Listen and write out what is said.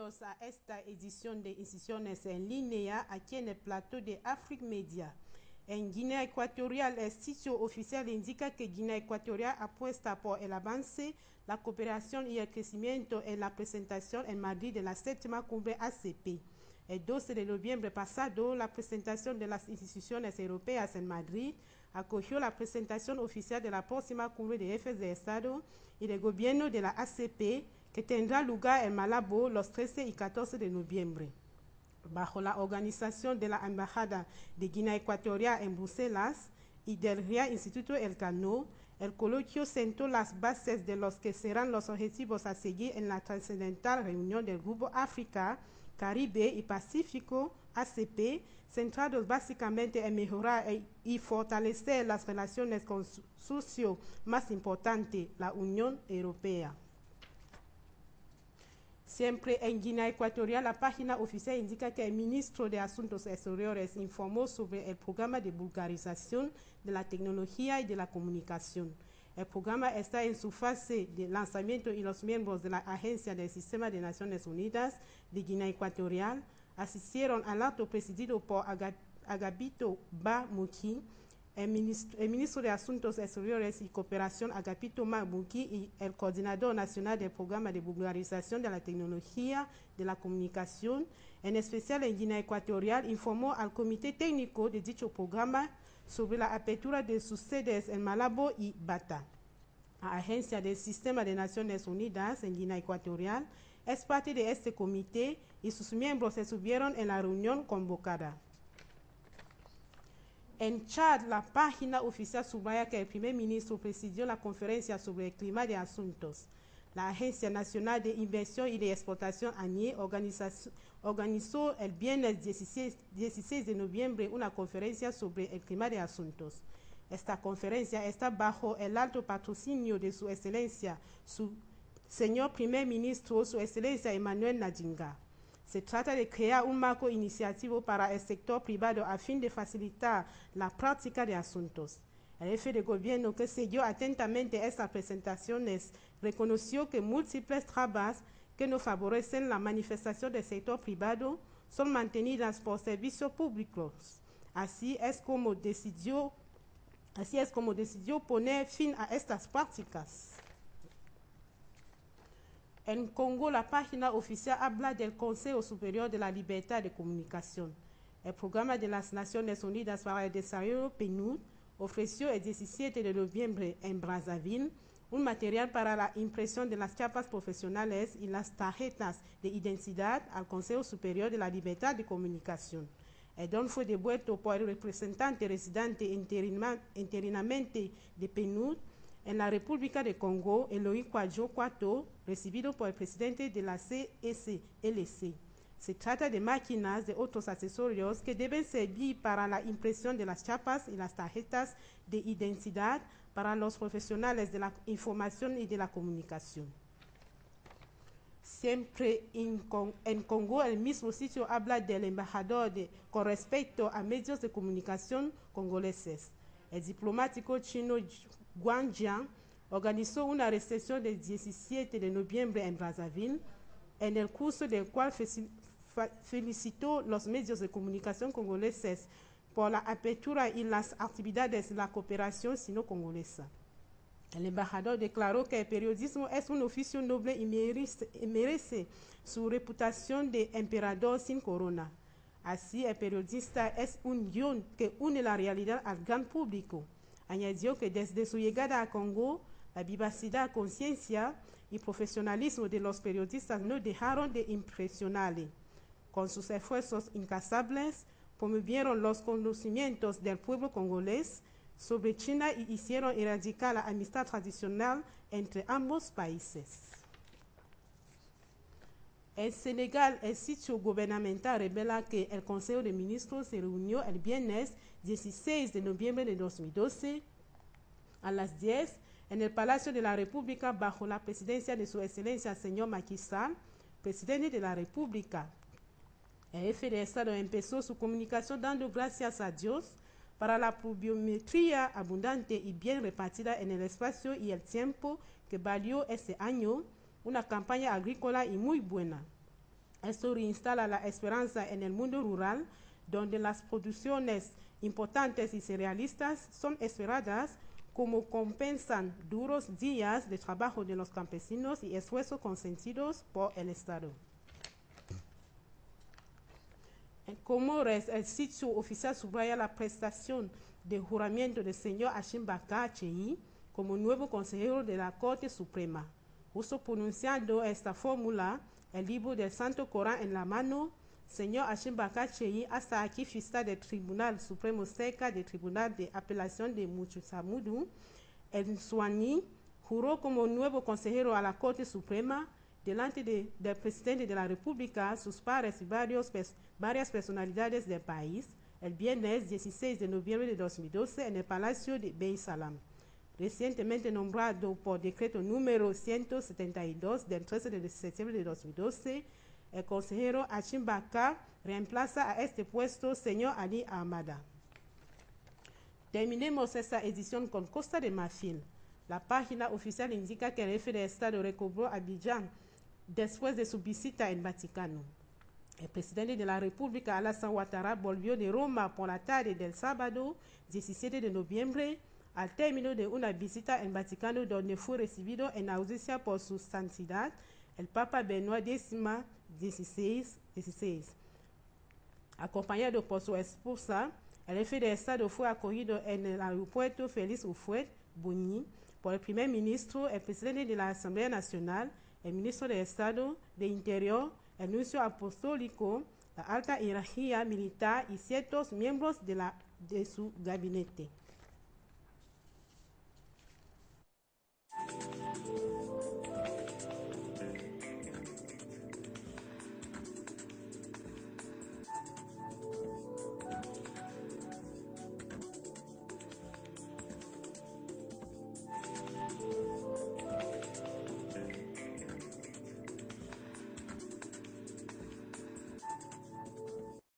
bienvenidos a esta edición de Incisiones en Línea aquí en el plato de Afrique Media. En Guinea Ecuatorial, el sitio oficial indica que Guinea Ecuatorial apuesta por el avance, la cooperación y el crecimiento en la presentación en Madrid de la séptima cumbre ACP. El 12 de noviembre pasado, la presentación de las instituciones europeas en Madrid acogió la presentación oficial de la próxima cumbre de jefes de Estado y de gobierno de la ACP, que tendrá lugar en Malabo los 13 y 14 de noviembre. Bajo la organización de la Embajada de Guinea Ecuatorial en Bruselas y del Real Instituto Elcano, el coloquio sentó las bases de los que serán los objetivos a seguir en la trascendental reunión del Grupo África, Caribe y Pacífico, ACP, centrados básicamente en mejorar y fortalecer las relaciones con su socio más importante, la Unión Europea. Siempre en Guinea Ecuatorial, la página oficial indica que el ministro de Asuntos Exteriores informó sobre el programa de vulgarización de la tecnología y de la comunicación. El programa está en su fase de lanzamiento y los miembros de la Agencia del Sistema de Naciones Unidas de Guinea Ecuatorial asistieron al acto presidido por Agapito Ba Muki, el ministro de Asuntos Exteriores y Cooperación Agapito Ba Muki y el coordinador nacional del programa de vulgarización de la tecnología de la comunicación, en especial en Guinea Ecuatorial, informó al comité técnico de dicho programa sobre la apertura de sus sedes en Malabo y Bata. La Agencia del Sistema de Naciones Unidas en Guinea Ecuatorial es parte de este comité y sus miembros estuvieron en la reunión convocada. En Chad, la página oficial subraya que el primer ministro presidió la conferencia sobre el clima de asuntos. La Agencia Nacional de Inversión y de Exportación ANIE organizó el viernes 16 de noviembre una conferencia sobre el clima de asuntos. Esta conferencia está bajo el alto patrocinio de Su Excelencia, su señor primer ministro, Su Excelencia Emmanuel Nadinga. Se trata de crear un marco iniciativo para el sector privado a fin de facilitar la práctica de asuntos. El jefe de gobierno, que siguió atentamente estas presentaciones, reconoció que múltiples trabas que no favorecen la manifestación del sector privado son mantenidas por servicios públicos. Así es como decidió poner fin a estas prácticas. En Congo, la página oficial habla del Consejo Superior de la Libertad de Comunicación. El programa de las Naciones Unidas para el Desarrollo, PNUD, ofreció el 17 de noviembre en Brazzaville un material para la impresión de las chapas profesionales y las tarjetas de identidad al Consejo Superior de la Libertad de Comunicación. El don fue devuelto por el representante residente interinamente de PNUD en la República de Congo, Eloy Kwadjo Kwato, recibido por el presidente de la CSLC. Se trata de máquinas de otros accesorios que deben servir para la impresión de las chapas y las tarjetas de identidad para los profesionales de la información y de la comunicación. Siempre en Congo, el mismo sitio habla del embajador con respecto a medios de comunicación congoleses. El diplomático chino Guan Jian organizó una recepción del 17 de noviembre en Brazzaville, en el curso del cual felicitó los medios de comunicación congoleses por la apertura y las actividades de la cooperación sino-congolesa. El embajador declaró que el periodismo es un oficio noble y merece su reputación de emperador sin corona. Así, el periodista es un guión que une la realidad al gran público. Añadió que desde su llegada a Congo, la vivacidad, conciencia y profesionalismo de los periodistas no dejaron de impresionarle. Con sus esfuerzos incansables, promovieron los conocimientos del pueblo congolés sobre China y hicieron erradicar la amistad tradicional entre ambos países. En Senegal, el sitio gubernamental revela que el Consejo de Ministros se reunió el viernes 16 de noviembre de 2012 a las 10 en el Palacio de la República bajo la presidencia de Su Excelencia señor Macky Sall, presidente de la República. El jefe de Estado empezó su comunicación dando gracias a Dios para la pluviometría abundante y bien repartida en el espacio y el tiempo que valió este año una campaña agrícola y muy buena. Esto reinstala la esperanza en el mundo rural, donde las producciones importantes y cerealistas son esperadas como compensan duros días de trabajo de los campesinos y esfuerzos consentidos por el Estado. En Comores, el sitio oficial subraya la prestación de juramento del señor Hashim Bakar Cheyi como nuevo consejero de la Corte Suprema. Justo pronunciando esta fórmula, el libro del Santo Corán en la mano, señor Hashim Bakar Cheyi, hasta aquí fiscal del Tribunal Supremo cerca del Tribunal de Apelación de Muchutamudu, el Suani, juró como nuevo consejero a la Corte Suprema delante del presidente de la República, sus pares y varias personalidades del país, el viernes 16 de noviembre de 2012 en el Palacio de Bey Salam. Recientemente nombrado por decreto número 172 del 13 de septiembre de 2012, el consejero Hashim Bakar reemplaza a este puesto señor Ali Ahmada. Terminemos esta edición con Costa de Marfil. La página oficial indica que el jefe de Estado recobró Abidjan después de su visita en Vaticano. El presidente de la República, Alassane Ouattara, volvió de Roma por la tarde del sábado 17 de noviembre al término de una visita en Vaticano donde fue recibido en audiencia por su santidad el Papa Benoit XVI. Acompañado por su esposa, el jefe de Estado fue acogido en el aeropuerto Félix Houphouët-Boigny por el primer ministro, el presidente de la Asamblea Nacional, el ministro de Estado de Interior, el nuncio apostólico, la alta jerarquía militar y ciertos miembros de su gabinete.